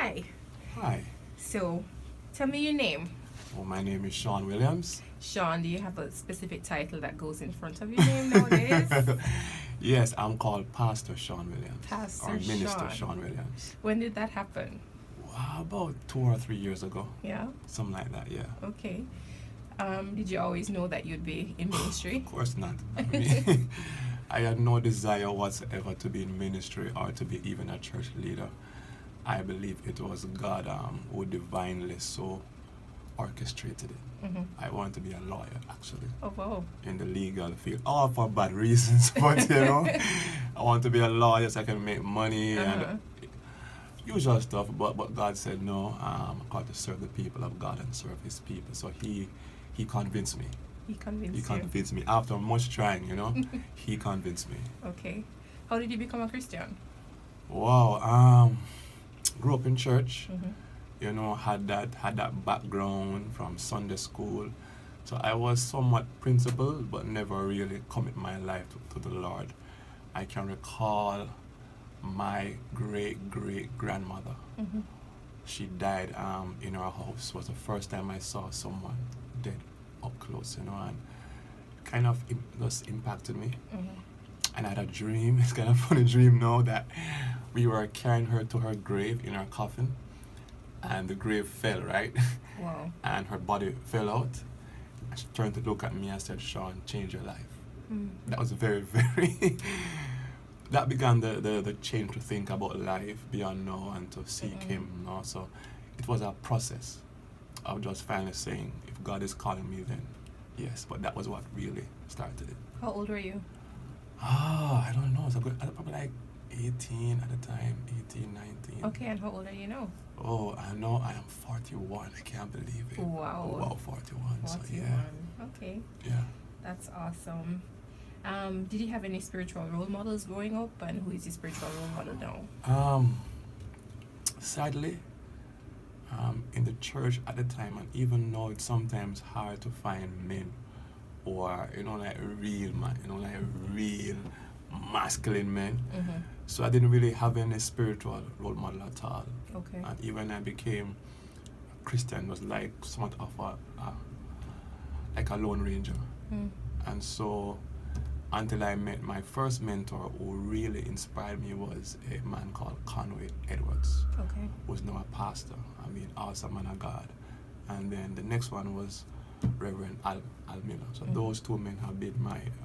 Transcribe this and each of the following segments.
Hi. Hi. So, tell me your name. Well, my name is Sean Williams. Sean, do you have a specific title that goes in front of your name nowadays? Yes, I'm called Pastor Sean Williams. Pastor or Minister Sean. Sean Williams. When did that happen? About 2 or 3 years ago. Yeah? Something like that, yeah. Okay. Did you always know that you'd be in ministry? Of course not. I mean, I had no desire whatsoever to be in ministry or to be even a church leader. I believe it was God who divinely so orchestrated it. Mm-hmm. I want to be a lawyer, actually, Oh, wow. in the legal field. All for bad reasons, but I want to be a lawyer so I can make money Uh-huh. and usual stuff. But God said no. I'm called to serve the people of God and serve His people. So He convinced me. He convinced He you. convinced me after much trying. He convinced me. Okay. How did you become a Christian? Wow. Grew up in church. Mm-hmm. Had that background from Sunday school. So I was somewhat principled, but never really commit my life to the Lord. I can recall my great grandmother. Mm-hmm. She died in our house. It was the first time I saw someone dead up close, and kind of just impacted me. Mm-hmm. And I had a dream. It's kind of funny dream now that we were carrying her to her grave in her coffin, and the grave fell, right? Wow. And her body fell out. And she turned to look at me and said, "Sean, change your life." Mm. That was very, very... that began the change to think about life beyond now and to seek Him. So it was a process of just finally saying, if God is calling me, then yes. But that was what really started it. How old were you? I don't know. So I was probably like 18 at the time, 18, 19. Okay, and how old are you now? Oh, I know I am 41. I can't believe it. Wow. Oh, wow, 41. So 41. yeah. Okay. Yeah. That's awesome. Did you have any spiritual role models growing up, and who is your spiritual role model now? Sadly, in the church at the time, and even now, it's sometimes hard to find men or like real man, like real masculine men. Mm-hmm. So I didn't really have any spiritual role model at all. Okay. And even when I became a Christian, was like somewhat of like a lone ranger. Mm. And so until I met my first mentor who really inspired me was a man called Conway Edwards, Okay. who's now a pastor. I mean, awesome man of God. And then the next one was Reverend Al Miller. So those two men have been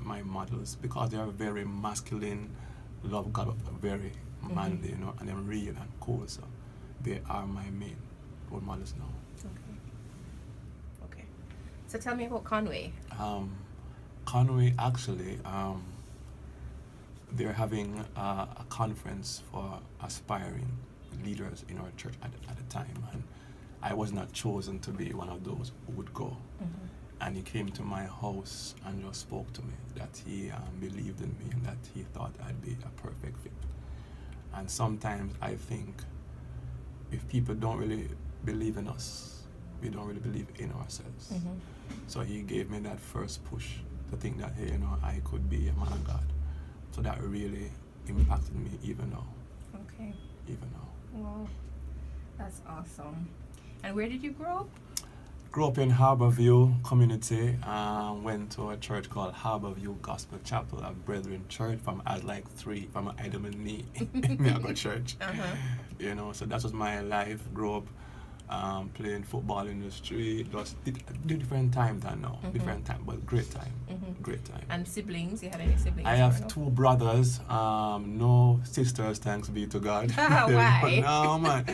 my models because they are very masculine, love God, but very manly, and they're real and cool. So they are my main role models now. Okay. So tell me about Conway. Conway, actually, they're having a conference for aspiring leaders in our church at the time, and I was not chosen to be one of those who would go. Mm-hmm. And he came to my house and just spoke to me that he believed in me and that he thought I'd be a perfect fit. And sometimes I think if people don't really believe in us, we don't really believe in ourselves. Mm-hmm. So he gave me that first push to think that, hey, I could be a man of God. So that really impacted me even now. Okay. Even now. Wow. That's awesome. And where did you grow up? Grew up in Harborview community. Went to a church called Harborview Gospel Chapel, a Brethren church from I was like 3, from Adam and me. Me I go church. Uh-huh. So that was my life. Grew up playing football in the street. Just different time than now. Different time, but great time. Great time. And siblings? You had any siblings? I have growing up? 2 brothers, no sisters, thanks be to God. Why? No, man.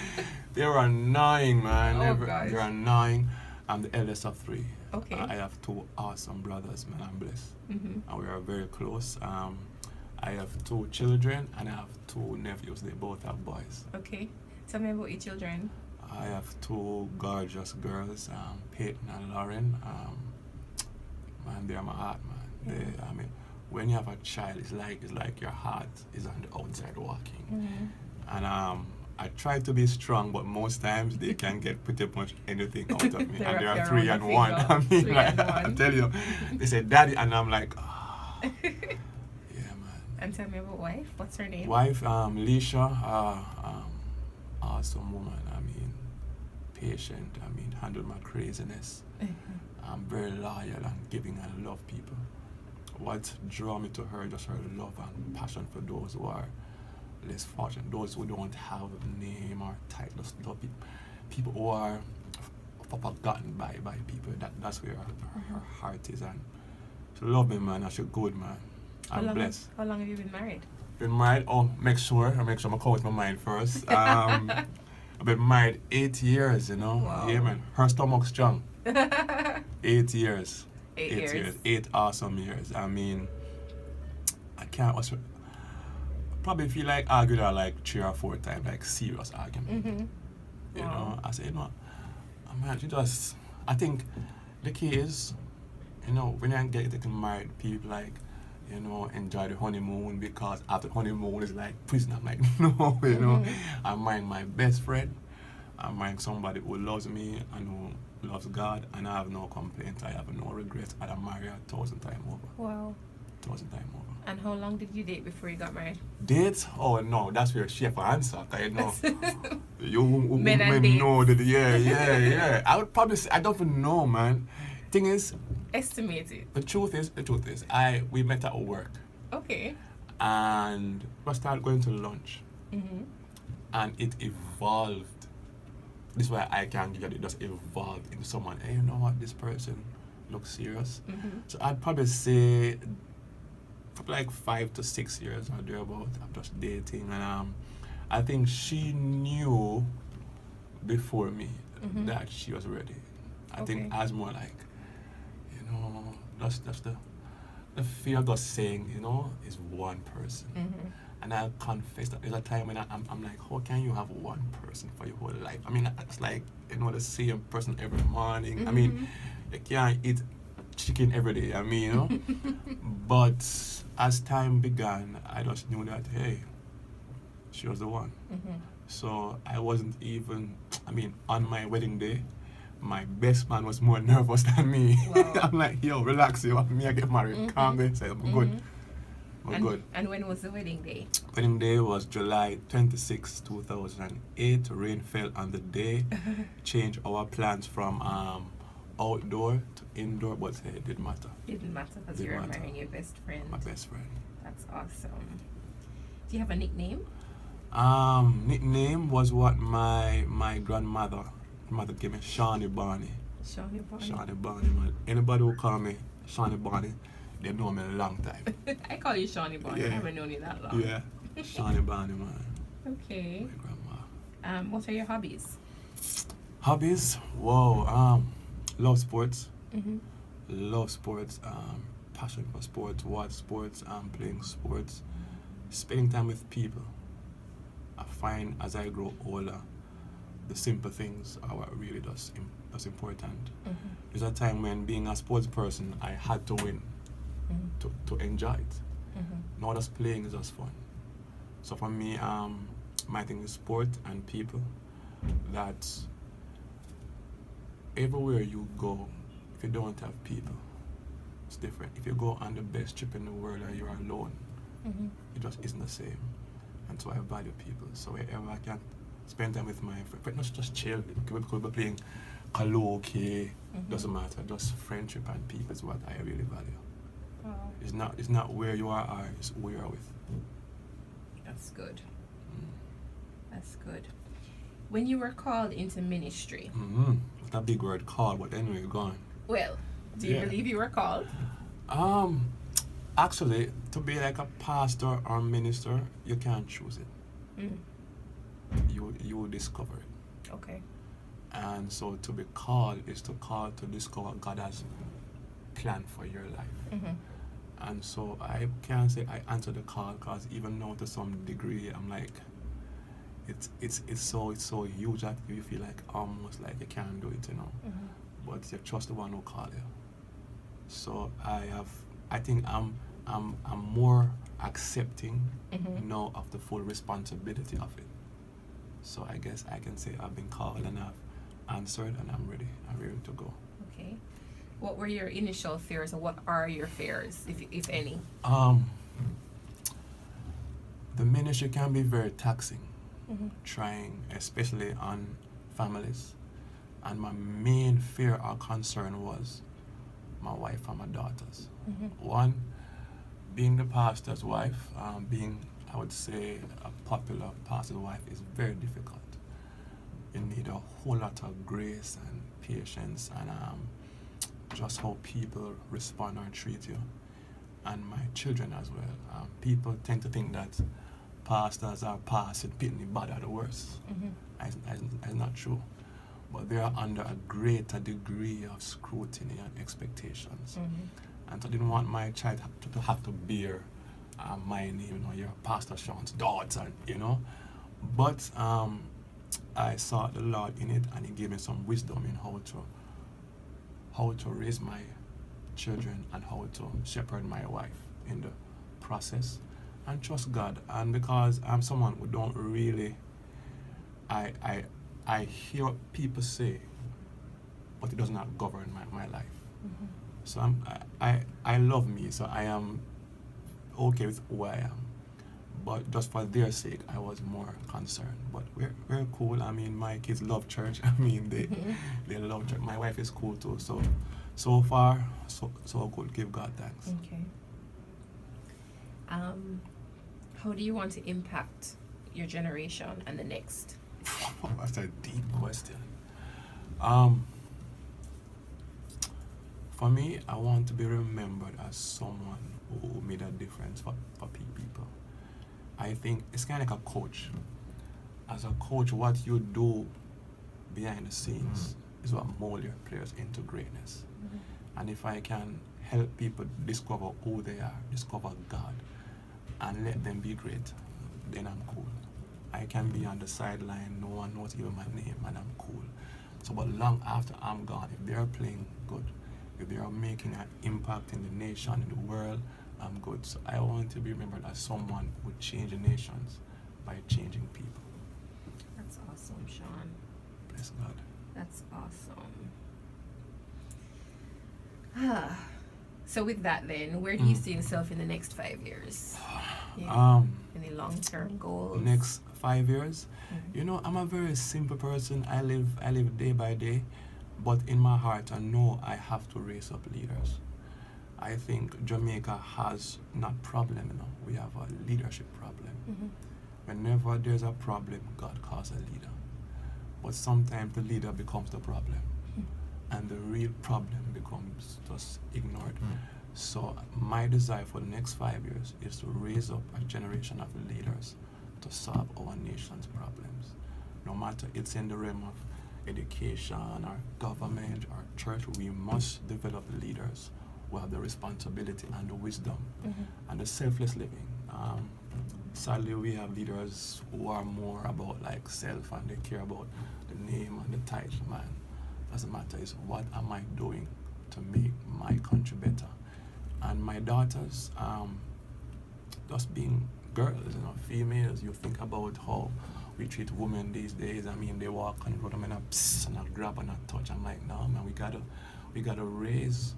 They were annoying, man. Oh, gosh. They're annoying. I'm the eldest of 3. Okay. I have 2 awesome brothers, man. I'm blessed. And we are very close. I have 2 children and I have 2 nephews. They both have boys. Okay. Tell me about your children. I have 2 gorgeous girls, Peyton and Lauren. Man, they're my heart, man. Yeah. I mean, when you have a child, it's like your heart is on the outside walking. And I try to be strong, but most times they can get pretty much anything out of me. And they are 3 and 1. I mean, 3 like, and 1. I tell you, they say, "Daddy," and I'm like, ah. Yeah, man. And tell me about wife. What's her name? Wife, Leisha, awesome woman. I mean, patient. I mean, handle my craziness. I'm very loyal and giving and love people. What drew me to her, just her love and passion for those who are less fortunate, those who don't have a name or title, just love people who are forgotten by people. That's where her heart is, and she love me, man, and she good, man. I'm blessed. How long have you been married? Been married? Oh, make sure I count my mind first. I've been married 8 years, you know. Wow. Yeah, man. Her stomach strong. 8 years. 8 years. 8 awesome years. I mean, I can't also probably feel like argued her like 3 or 4 times, like serious argument. Mm-hmm. You Wow. know, I say, you know, man, I think the key is, you know, when I get getting married, people like, you know, enjoy the honeymoon, because after honeymoon is like prison. I'm like, no, you know, I'm marrying my best friend. I'm marrying somebody who loves me and who loves God, and I have no complaints. I have no regrets. And I'm married 1,000 times over. Wow. 1,000 times over. And how long did you date before you got married? Dates? Oh no, that's where she have to answer. Cause, you know, you Men and women know that. dates. Yeah. I would probably say, I don't even know, man. Thing is, Estimate it. the truth is, we met at work, Okay. and we started going to lunch, Mm-hmm. and it evolved. This is why I can't get it. Just evolved into someone. Hey, you know what? This person looks serious. Mm-hmm. So I'd probably say, probably like 5 to 6 years or thereabout. I'm just dating, and I think she knew before me Mhm. that she was ready. I think Okay. I was more like, you know, that's the fear of just saying, you know, is one person. Mm-hmm. And I'll confess that there's a time when I'm like, how can you have one person for your whole life? I mean, it's like, you know, the same person every morning. I mean, you can't eat chicken every day. I mean, you know. But as time began, I just knew that, hey, she was the one. Mm-hmm. So I wasn't even, I mean, on my wedding day, my best man was more nervous than me. Wow. I'm like, yo, relax, yo. Me, I get married. Mhm. Calm down. Say, I'm good. I'm And, good. and when was the wedding day? Wedding day was July 26, 2008. Rain fell on the day. Changed our plans from outdoor to indoor, but it didn't matter. Didn't matter because you Didn't were matter. marrying your best friend. My best friend. That's awesome. Do you have a nickname? Nickname was what my grandmother gave me, Shawnee Barney. Shawnee Barney. Shawnee Barney, man. Anybody who call me Shawnee Barney, they know me a long time. I call you Shawnee Barney. I Yeah. haven't known you that long. Yeah. Shawnee Barney, man. Okay. My grandma. What are your hobbies? Hobbies? Whoa. Love sports. Mm-hmm. Love sports. Passion for sports. Watch sports. Playing sports. Spending time with people. I find as I grow older, the simple things are what really that's important. Mm-hmm. There's a time when being a sports person, I had to win Mm-hmm. to enjoy it. Mm-hmm. Not just playing is just fun. So for me, my thing is sport and people. That everywhere you go, if you don't have people, it's different. If you go on the best trip in the world and you're alone, Mm-hmm. it just isn't the same. And so I value people. So wherever I can spend time with my friends, but not just chill. We could be playing karaoke. Doesn't matter. Just friendship and people is what I really value. Wow. It's not where you are, or it's who you are with. That's good. Mm. That's good. When you were called into ministry, Mm-hmm. It's a big word called, but anyway, go on. well, do you Yeah. believe you were called? Actually, to be like a pastor or minister, you can't choose it. Mm. You will discover it. Okay. And so to be called is to call to discover what God has planned for your life. Mm-hmm. And so I can't say I answer the call, because even now to some degree I'm like, it's so huge that you feel like almost like you can't do it, you know. Mm-hmm. But you trust the one who called you. So I think I'm more accepting Mhm. now of the full responsibility of it. So I guess I can say I've been called and I've answered and I'm ready to go. Okay. What were your initial fears, and what are your fears, if any? The ministry can be very taxing. trying especially on families. And my main fear or concern was my wife and my daughters. One, being the pastor's wife, being, I would say, a popular pastor's wife is very difficult. You need a whole lot of grace and patience and just how people respond or treat you. And my children as well. People tend to think that pastors are passing pitney bad at the worst. It's not true. But they are under a greater degree of scrutiny and expectations. And so I didn't want my child to have to bear my name, you know, you're Pastor Sean's daughter, you know. But I saw the Lord in it, and He gave me some wisdom in how to raise my children and how to shepherd my wife in the process, and trust God. And because I'm someone who don't really, I hear what people say, but it does not govern my life. So I love me, so I am okay with who I am. But just for their sake, I was more concerned. But we're cool. I mean, my kids love church. I mean, they love church. My wife is cool too. So far, so good. Give God thanks. Okay. How do you want to impact your generation and the next? That's a deep question. For me, I want to be remembered as someone who made a difference for people. I think it's kind of like a coach. As a coach, what you do behind the scenes is what mold your players into greatness. And if I can help people discover who they are, discover God, and let them be great, then I'm cool. I can be on the sideline, no one knows even my name, and I'm cool. So, but long after I'm gone, if they're playing good, if they are making an impact in the nation, in the world, I'm good. So I want to be remembered as someone who would change the nations by changing people. That's awesome, Sean. Bless God. That's awesome. So with that then, where do you see yourself in the next 5 years? Yeah. Any long-term goals? Next 5 years? You know, I'm a very simple person. I live day by day, but in my heart I know I have to raise up leaders. I think Jamaica has not problem, you know. We have a leadership problem. Whenever there's a problem, God calls a leader. But sometimes the leader becomes the problem. And the real problem becomes just ignored. So my desire for the next 5 years is to raise up a generation of leaders to solve our nation's problems. No matter it's in the realm of education or government or church, we must develop leaders who have the responsibility and the wisdom and the selfless living. Sadly, we have leaders who are more about like self, and they care about the name and the title, man. Doesn't matter, is what am I doing to make my country better? And my daughters, just being girls, you know, females, you think about how we treat women these days. I mean, they walk on the road, I'm in a psst, and I grab and I touch. I'm like, no, man, we gotta raise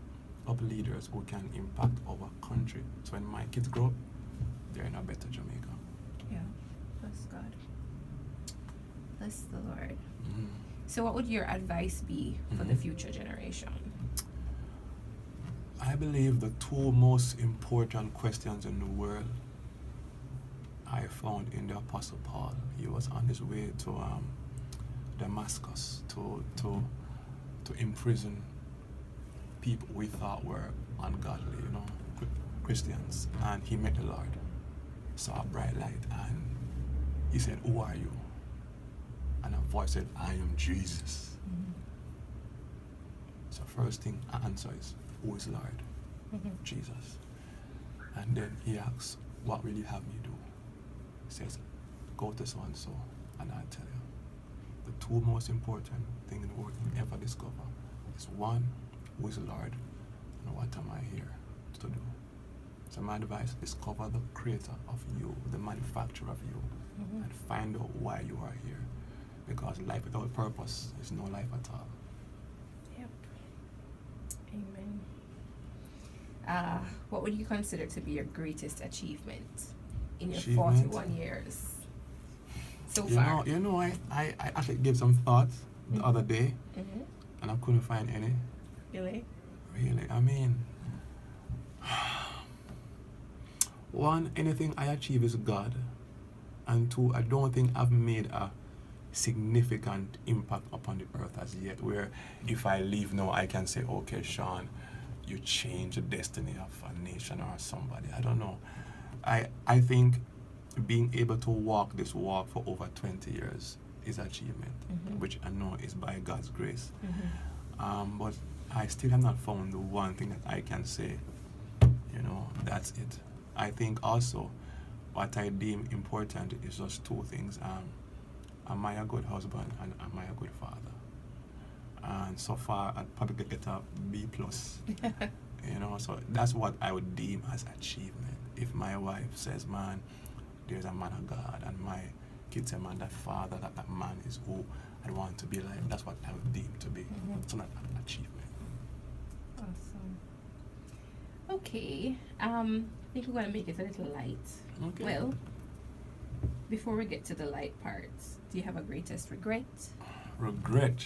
up leaders who can impact our country. So when my kids grow up, they're in a better Jamaica. Yeah, bless God. Bless the Lord. So what would your advice be for the future generation? I believe the two most important questions in the world I found in the Apostle Paul. He was on his way to Damascus to imprison people we thought were ungodly, you know, Christians, and he met the Lord, saw a bright light, and he said, "Who are you?" And a voice said, "I am Jesus." So first thing I answer is, who is Lord? Jesus. And then he asks, what will you have me do? He says, go to so and so, and I'll tell you. The two most important things in the world you'll ever discover is one, who is Lord, and what am I here to do? So my advice, discover the creator of you, the manufacturer of you, and find out why you are here. Because life without purpose is no life at all. Yep. Amen. What would you consider to be your greatest achievement in your 41 years? so You far? know, I actually gave some thoughts the other day, Mm-hmm. and I couldn't find any. Really? Really, I mean, one, anything I achieve is God, and two, I don't think I've made a significant impact upon the earth as yet. Where if I leave now, I can say, okay, Sean, you changed the destiny of a nation or somebody. I don't know. I think being able to walk this walk for over 20 years is achievement, Mm-hmm. which I know is by God's grace. Mm-hmm. But I still have not found the one thing that I can say, that's it. I think also what I deem important is just two things. Am I a good husband and am I a good father? And so far, I'd probably get a B plus. So that's what I would deem as achievement. If my wife says, man, there's a man of God, and my kids say, man, that father, that man is who I want to be like, that's what I would deem to be. Mm-hmm. It's not an achievement. Awesome. Okay. I think we're gonna make it a little light. Okay. Well, before we get to the light parts, do you have a greatest regret? Regret.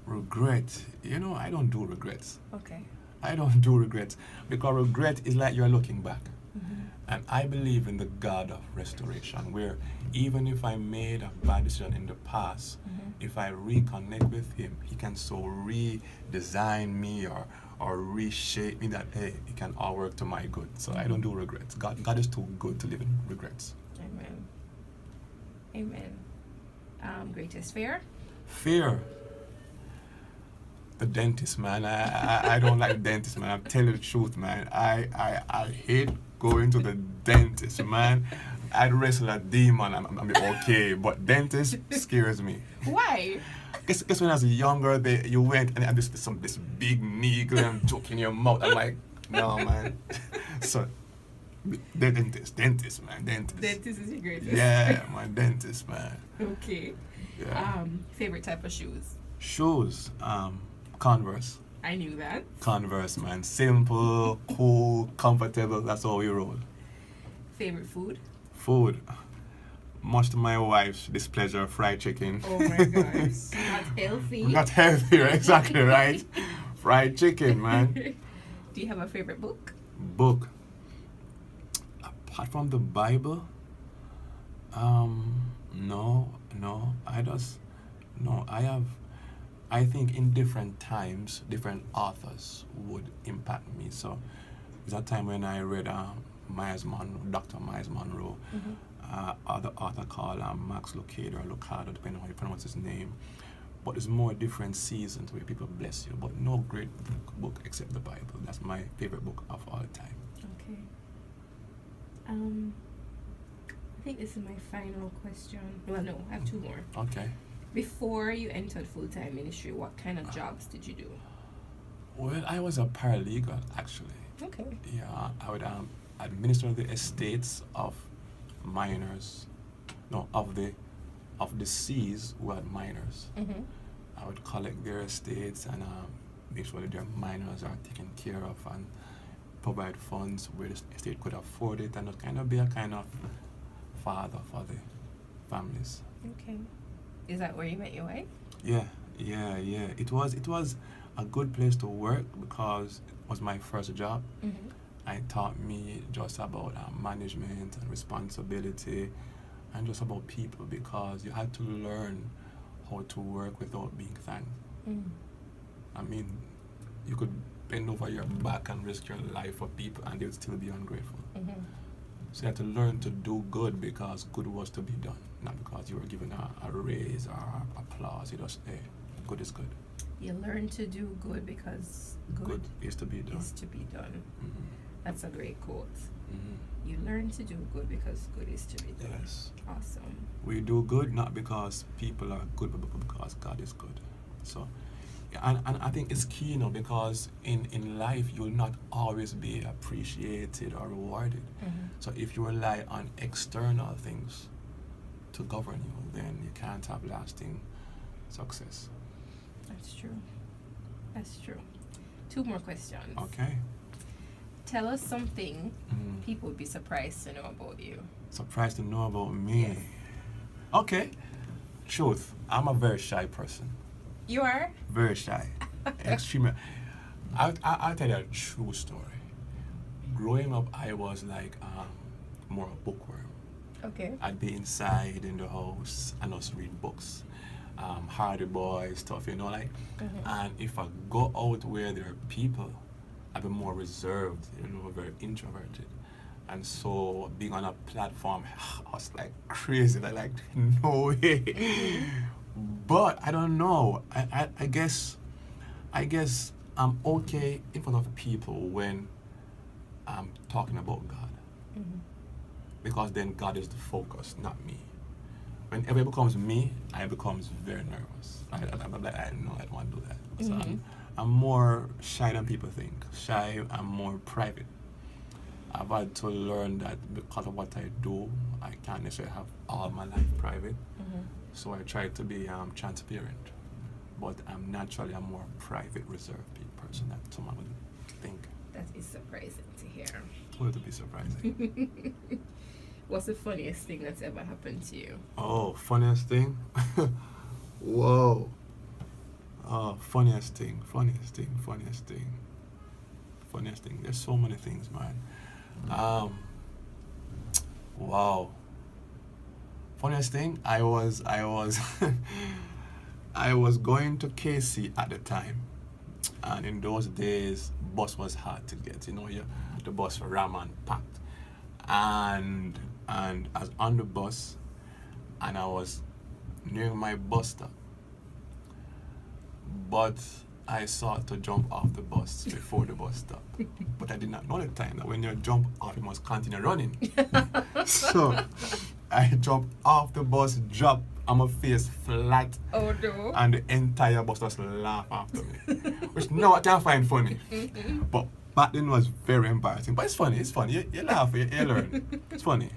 I don't do regrets. Okay. I don't do regrets because regret is like you're looking back. Mm-hmm. And I believe in the God of restoration, where even if I made a bad decision in the past, Mm-hmm. if I reconnect with Him, He can so redesign me or reshape me that, hey, it can all work to my good. So I don't do regrets. God is too good to live in regrets. Amen. Amen. Greatest fear? Fear. The dentist, man. I don't like dentists, man. I'm telling the truth, man. I hate going to the dentist, man. I'd wrestle a demon. I'm okay, but dentist scares me. Why? Guess when I was younger, you went and had this big needle and joke in your mouth. I'm like, no, man. So, the dentist, man, dentist. Dentist is your greatest. Yeah, my dentist, man. Okay. Yeah. Favorite type of shoes? Shoes, Converse. I knew that. Converse, man. Simple, cool, comfortable. That's how we roll. Favorite food? Food. Much to my wife's displeasure, fried chicken. Oh my gosh. Not healthy. Not healthy, exactly, right? Fried chicken, man. Do you have a favorite book? Book. Apart from the Bible, no. I think in different times, different authors would impact me. So, there's a time when I read Dr. Miles Monroe, other author called Max Lucado, depending on how you pronounce his name. But there's more different seasons where people bless you. But no great book except the Bible. That's my favorite book of all time. Okay. I think this is my final question. Well, no, I have two more. Okay. Before you entered full-time ministry, what kind of jobs did you do? Well, I was a paralegal, actually. Okay. Yeah, I would administer the estates of minors, of the deceased who had minors. Mm-hmm. I would collect their estates and make sure that their minors are taken care of and provide funds where the estate could afford it, and kind of be a kind of father for the families. Okay. Is that where you met your wife? Yeah. It was a good place to work because it was my first job. Mm-hmm. It taught me just about management and responsibility and just about people, because you had to learn how to work without being thanked. Mm. I mean, you could bend over your back and risk your life for people and they would still be ungrateful. Mm-hmm. So you had to learn to do good because good was to be done, not because you were given a raise or applause. You just, hey, good is good. You learn to do good because Good is to be done. is to be done. Mm-hmm. That's a great quote. Mm-hmm. You learn to do good because good is to be done. Yes. Awesome. We do good not because people are good, but because God is good. So, and I think it's key, because in life you'll not always be appreciated or rewarded. Mm-hmm. So if you rely on external things to govern you, then you can't have lasting success. That's true. That's true. Two more questions. Okay. Tell us something Mm. people would be surprised to know about you. Surprised to know about me. Yes. Okay. Truth. I'm a very shy person. You are? Very shy. Extremely. I'll tell you a true story. Growing up, I was like more a bookworm. Okay. I'd be inside in the house and just read books. Hardy Boy stuff, like. And if I go out where there are people, I'd be more reserved, very introverted. And so being on a platform, I was like crazy. Like no way. But I don't know. I guess I'm okay in front of people when I'm talking about God. Because then God is the focus, not me. Whenever it becomes me, I becomes very nervous. I'm like, I know I don't want to do that. So I'm more shy than people think. Shy, I'm more private. I've had to learn that because of what I do, I can't necessarily have all my life private. So I try to be transparent. But I'm naturally a more private, reserved person that someone would think. That is surprising to hear. Would it be surprising? What's the funniest thing that's ever happened to you? Oh, funniest thing? Whoa. Oh, funniest thing. There's so many things, man. Wow. Funniest thing, I was I was going to KC at the time. And in those days, bus was hard to get. The bus was ram and packed. And I was on the bus, and I was near my bus stop. But I sought to jump off the bus before the bus stop. But I did not know the time that when you jump off, you must continue running. So I jumped off the bus, dropped on my face flat. Oh no. And the entire bus just laughed after me. Which now I can find funny. But back then was very embarrassing. But it's funny. You laugh, you learn. It's funny.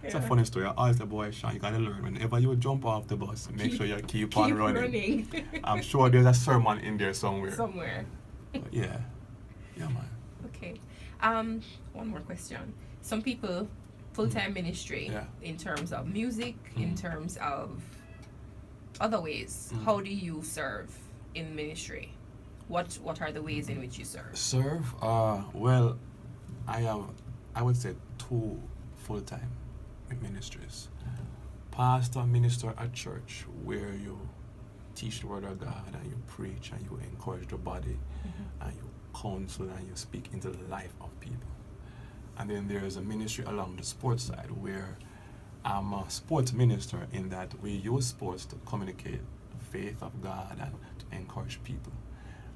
It's a funny story. I always say, boy, Sean, you gotta learn. Whenever you jump off the bus, make sure you keep on running. I'm sure there's a sermon in there somewhere. But yeah, man. Okay. One more question. Some people, full-time ministry, in terms of music, in terms of other ways. How do you serve in ministry? What are the ways in which you serve? Well, I would say 2 full-time ministries. Pastor, minister at church, where you teach the word of God and you preach and you encourage the body and you counsel and you speak into the life of people. And then there is a ministry along the sports side where I'm a sports minister in that we use sports to communicate the faith of God and to encourage people.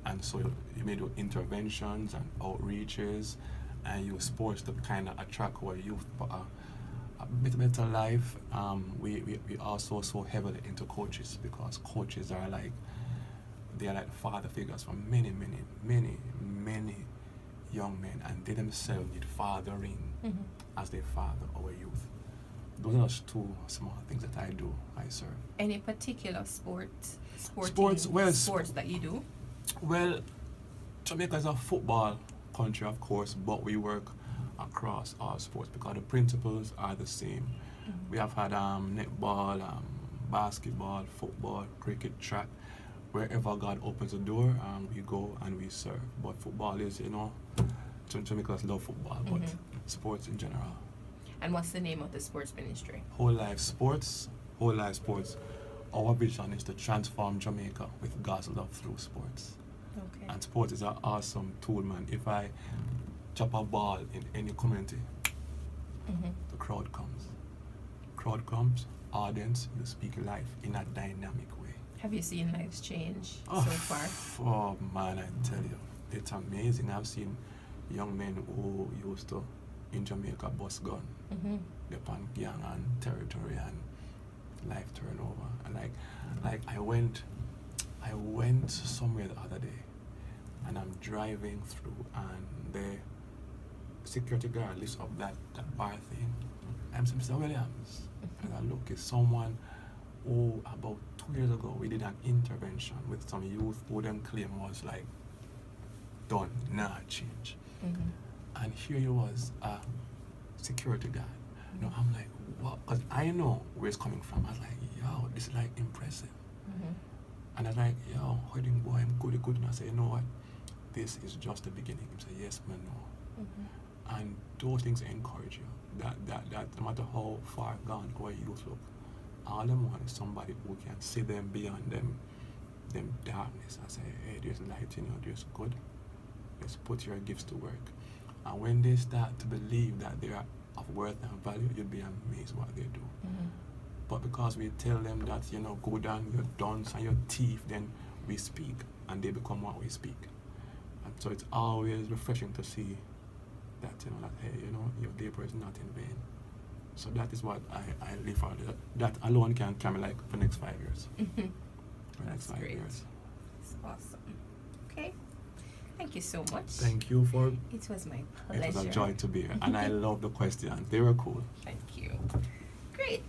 And so you may do interventions and outreaches and use sports to kind of attract our youth for a bit better life. We also so heavily into coaches because coaches are they're like father figures for many young men, and they themselves need fathering as they father our youth. Those are just 2 small things that I do. I serve. Any particular sports that you do? Well, Jamaica is a football country, of course, but we work across all sports because the principles are the same. We have had netball, basketball, football, cricket, track. Wherever God opens a door, we go and we serve. But football is, Jamaicans love football, but sports in general. And what's the name of the sports ministry? Whole Life Sports. Our vision is to transform Jamaica with God's love through sports. Okay. And sports is an awesome tool, man. If I chop a ball in any community, the crowd comes, audience, you speak life in a dynamic way. Have you seen lives change so far? Oh man, I tell you, it's amazing. I've seen young men who used to in Jamaica bust gun, upon gang and territory and life turnover. And like I went somewhere the other day, and I'm driving through, and the security guard lifts up that bar thing. I'm Mr. Williams, and I look, it's someone who about 2 years ago we did an intervention with some youth who them claim was done, change. And here he was, a security guard. I'm like, well, because I know where it's coming from. I was like, yo, this is like impressive. And I was like, yo, holding boy, I'm good. And I say, you know what? This is just the beginning. He said, yes, man, no. And those things encourage you. That no matter how far gone our youth look, all them want is somebody who can see them beyond them darkness. I say, hey, there's light in you, there's good. Let's put your gifts to work. And when they start to believe that they are of worth and value, you'll be amazed what they do. But because we tell them that, you know, go down your duns and your teeth, then we speak, and they become what we speak. And so it's always refreshing to see that, you know, that, hey, you know, your labor is not in vain. So that is what I live for. That alone can carry me like for the next 5 years. For the next 5 years. That's awesome. Okay. Thank you so much. Thank you for... It was my pleasure. It was a joy to be here. And I love the questions. They were cool. Thank you. Great.